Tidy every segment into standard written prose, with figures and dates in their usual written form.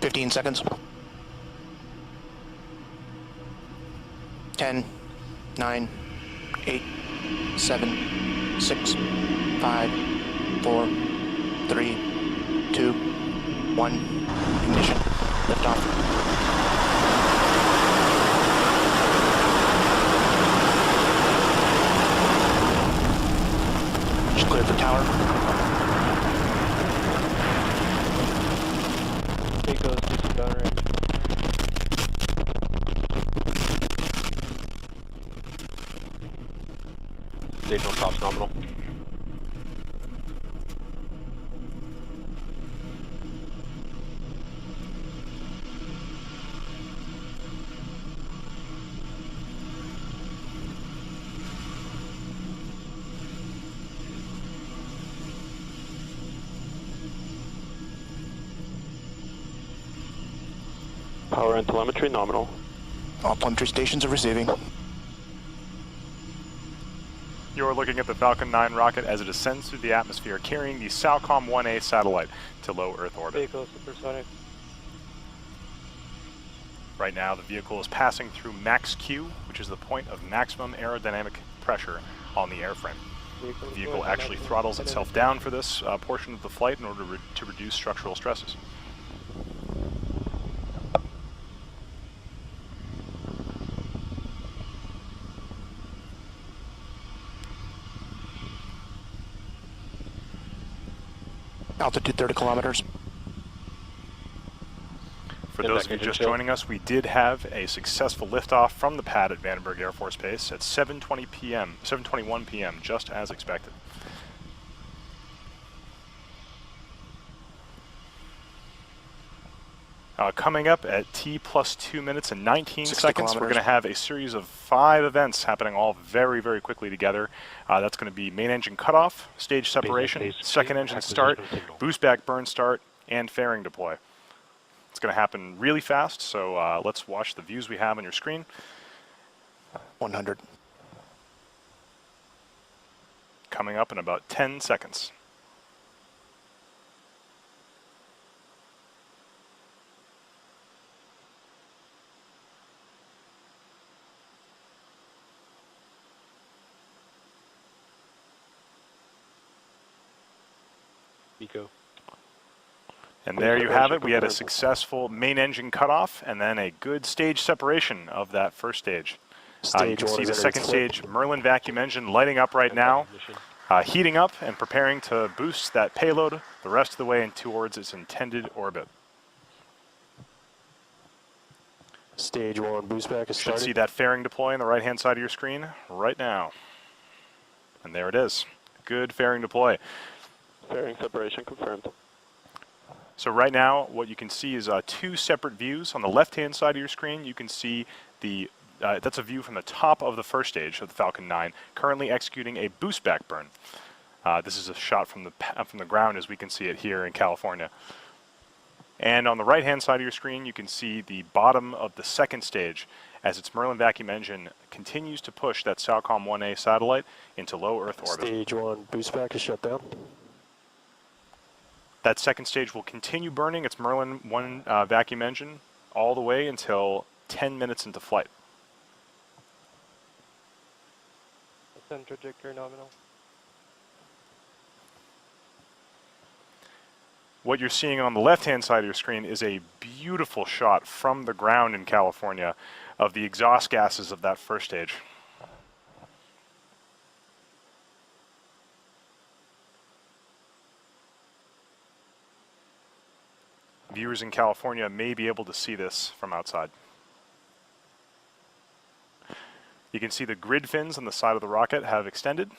15 seconds. 10, 9, 8, 7, 6, 5, 4, 3, 2, 1. Ignition. Liftoff. Just cleared the tower. Echo's decent down range. Stage 1 tops nominal. Power and telemetry nominal. All telemetry stations are receiving. You're looking at the Falcon 9 rocket as it ascends through the atmosphere, carrying the SAOCOM 1A satellite to low Earth orbit. Vehicle supersonic. Right now, the vehicle is passing through max Q, which is the point of maximum aerodynamic pressure on the airframe. The vehicle actually throttles itself down for this portion of the flight in order to reduce structural stresses. Altitude 30 kilometers. For those of you just joining us, we did have a successful liftoff from the pad at Vandenberg Air Force Base at 7:21 p.m., just as expected. Coming up at T plus 2 minutes and 19 seconds, we're going to have a series of 5 events happening all very, very quickly together. That's going to be main engine cutoff, stage separation, second engine start, boost back burn start, and fairing deploy. It's going to happen really fast, so let's watch the views we have on your screen. 100. Coming up in about 10 seconds. Eco. And there you have it. We had a successful main engine cutoff and then a good stage separation of that first stage. You can see the second stage Merlin vacuum engine lighting up right now, heating up and preparing to boost that payload the rest of the way and towards its intended orbit. Stage 1 boost back is started. Should see that fairing deploy on the right-hand side of your screen right now. And there it is. Good fairing deploy. Fairing separation confirmed. So right now, what you can see is 2 separate views. On the left-hand side of your screen, you can see the that's a view from the top of the first stage of the Falcon 9, currently executing a boost back burn. This is a shot from the ground as we can see it here in California. And on the right-hand side of your screen, you can see the bottom of the second stage as its Merlin vacuum engine continues to push that SAOCOM 1A satellite into low Earth orbit. Stage 1 boost back is shut down. That second stage will continue burning its Merlin 1 vacuum engine all the way until 10 minutes into flight. Ascend trajectory nominal. What you're seeing on the left-hand side of your screen is a beautiful shot from the ground in California of the exhaust gases of that first stage. Viewers in California may be able to see this from outside. You can see the grid fins on the side of the rocket have extended.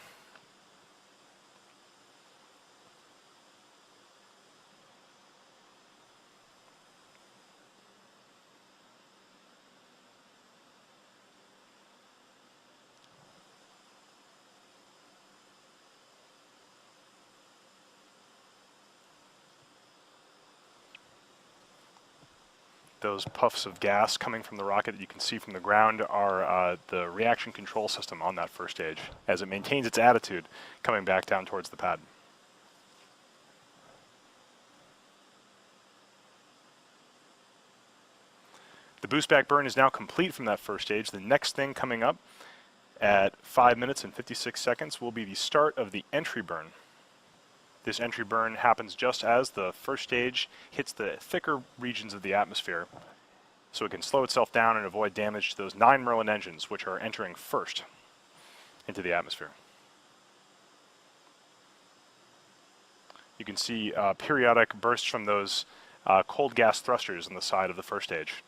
Those puffs of gas coming from the rocket that you can see from the ground are the reaction control system on that first stage as it maintains its attitude coming back down towards the pad. The boost back burn is now complete from that first stage. The next thing coming up at 5 minutes and 56 seconds will be the start of the entry burn. This entry burn happens just as the first stage hits the thicker regions of the atmosphere, so it can slow itself down and avoid damage to those 9 Merlin engines, which are entering first into the atmosphere. You can see periodic bursts from those cold gas thrusters on the side of the first stage.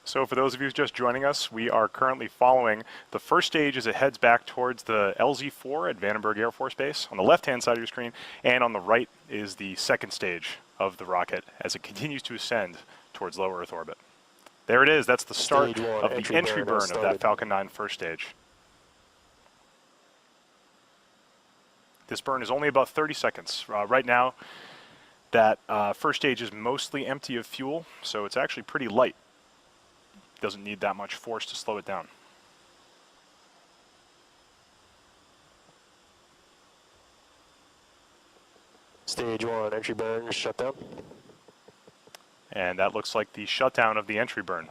So for those of you just joining us, we are currently following the first stage as it heads back towards the LZ-4 at Vandenberg Air Force Base on the left-hand side of your screen, and on the right is the second stage of the rocket as it continues to ascend towards low Earth orbit. There it is. That's the start of the entry burn of that Falcon 9 first stage. This burn is only about 30 seconds. Right now, that first stage is mostly empty of fuel, so it's actually pretty light. Doesn't need that much force to slow it down. Stage 1, entry burn, shutdown. And that looks like the shutdown of the entry burn.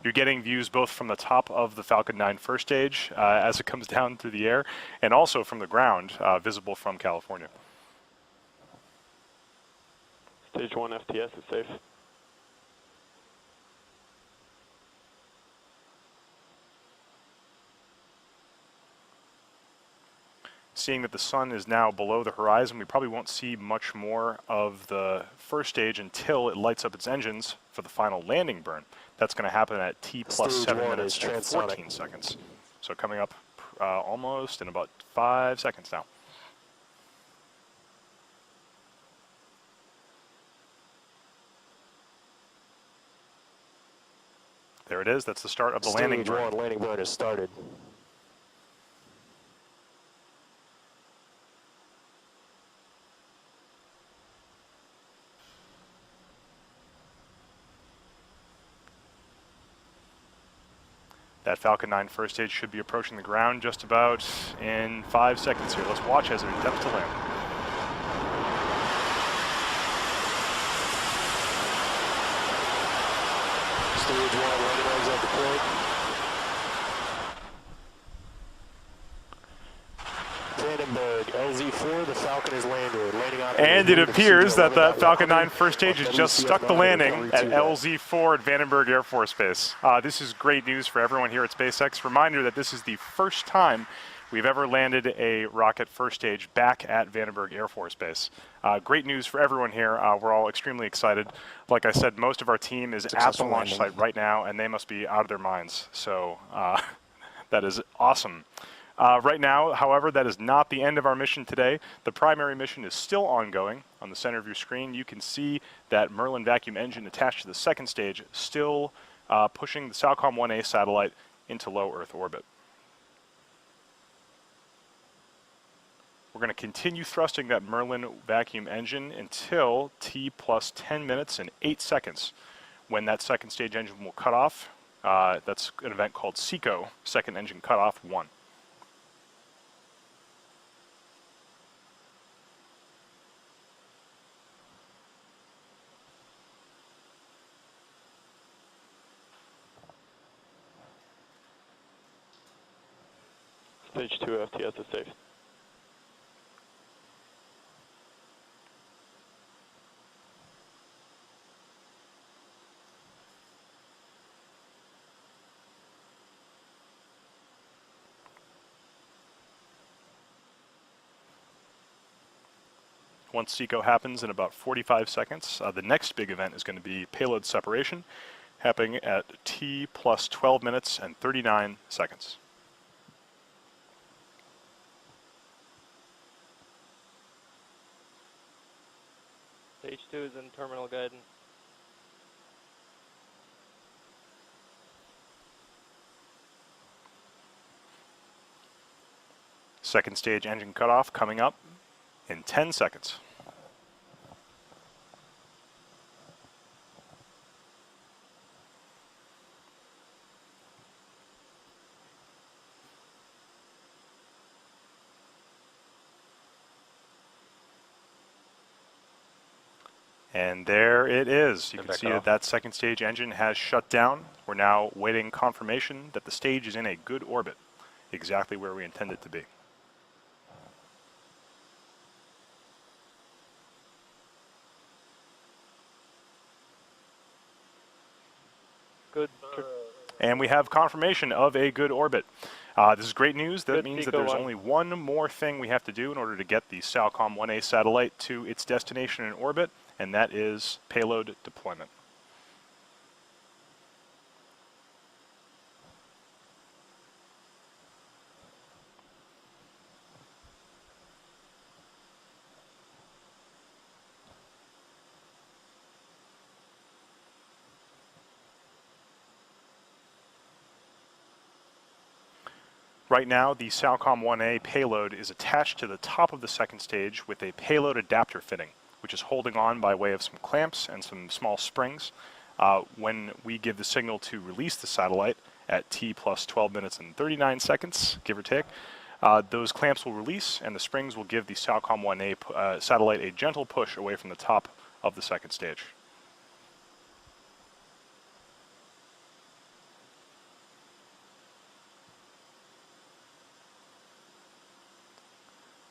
You're getting views both from the top of the Falcon 9 first stage as it comes down through the air, and also from the ground, visible from California. Stage 1 FTS is safe. Seeing that the sun is now below the horizon, we probably won't see much more of the first stage until it lights up its engines for the final landing burn. That's going to happen at T plus Stage 7 1 minutes is and transonic. 14 seconds. So coming up almost in about 5 seconds now. There it is. That's the start of the landing burn. Stage 1 landing burn has started. That Falcon 9 first stage should be approaching the ground just about in 5 seconds here. Let's watch as it attempts to land. Stage 1 landing legs at deployed. Vandenberg, LZ-4, the Falcon is landed. Landing on And it appears that the Falcon 9 first stage has just stuck the landing at LZ-4 at Vandenberg Air Force Base. This is great news for everyone here at SpaceX. Reminder that this is the first time we've ever landed a rocket first stage back at Vandenberg Air Force Base. Great news for everyone here. We're all extremely excited. Like I said, most of our team is at the launch site right now, and they must be out of their minds. So that is awesome. Right now, however, that is not the end of our mission today. The primary mission is still ongoing. On the center of your screen, you can see that Merlin vacuum engine attached to the second stage, still pushing the SAOCOM 1A satellite into low Earth orbit. We're going to continue thrusting that Merlin vacuum engine until T plus 10 minutes and 8 seconds, when that second stage engine will cut off. That's an event called SAOCOM, second engine cutoff 1. Stage 2 FTS is safe. Once SAOCOM happens in about 45 seconds, the next big event is going to be payload separation, happening at T plus 12 minutes and 39 seconds. Stage 2 is in terminal guidance. Second stage engine cutoff coming up in 10 seconds. And there it is. You can see that that second stage engine has shut down. We're now waiting confirmation that the stage is in a good orbit, exactly where we intend it to be. Good. And we have confirmation of a good orbit. This is great news. That Good, means that Pico there's 1. only one more thing we have to do in order to get the SAOCOM 1A satellite to its destination in orbit, and that is payload deployment. Right now, the SAOCOM 1A payload is attached to the top of the second stage with a payload adapter fitting, which is holding on by way of some clamps and some small springs. When we give the signal to release the satellite at T plus 12 minutes and 39 seconds, give or take, those clamps will release and the springs will give the SAOCOM 1A satellite a gentle push away from the top of the second stage.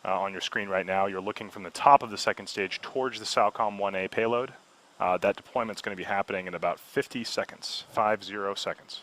On your screen right now, you're looking from the top of the second stage towards the SAOCOM 1A payload. That deployment is going to be happening in about 50 seconds, 50 seconds.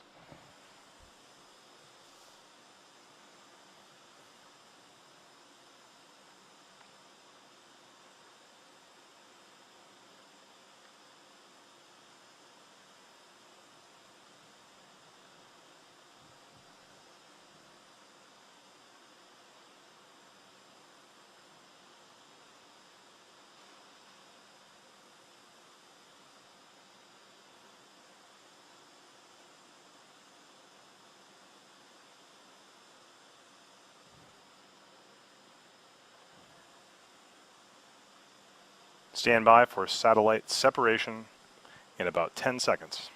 Stand by for satellite separation in about 10 seconds.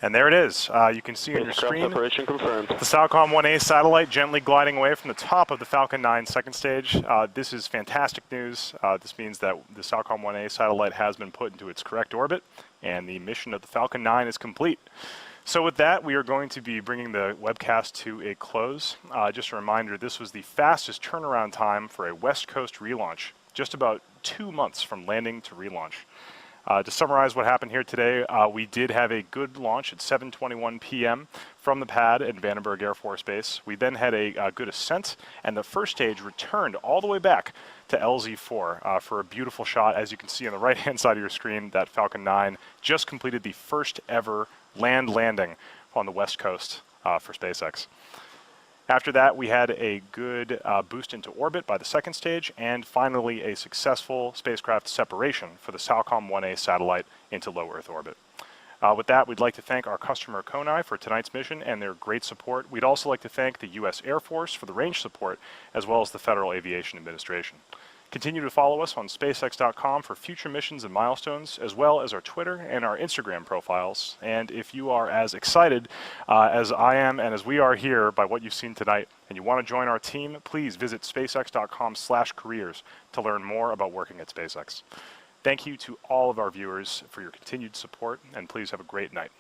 And there it is. You can see on your screen Separation confirmed. the SAOCOM 1A satellite gently gliding away from the top of the Falcon 9 second stage. This is fantastic news. This means that the SAOCOM 1A satellite has been put into its correct orbit, and the mission of the Falcon 9 is complete. So with that, we are going to be bringing the webcast to a close. Just a reminder, this was the fastest turnaround time for a West Coast relaunch, just about 2 months from landing to relaunch. To summarize what happened here today, we did have a good launch at 7:21 p.m. from the pad at Vandenberg Air Force Base. We then had a good ascent, and the first stage returned all the way back to LZ4 for a beautiful shot. As you can see on the right-hand side of your screen, that Falcon 9 just completed the first ever land landing on the West Coast for SpaceX. After that, we had a good boost into orbit by the second stage, and finally a successful spacecraft separation for the SAOCOM 1A satellite into low Earth orbit. With that, we'd like to thank our customer Konai for tonight's mission and their great support. We'd also like to thank the U.S. Air Force for the range support, as well as the Federal Aviation Administration. Continue to follow us on SpaceX.com for future missions and milestones, as well as our Twitter and our Instagram profiles. And if you are as excited as I am and as we are here by what you've seen tonight, and you want to join our team, please visit SpaceX.com/careers to learn more about working at SpaceX. Thank you to all of our viewers for your continued support, and please have a great night.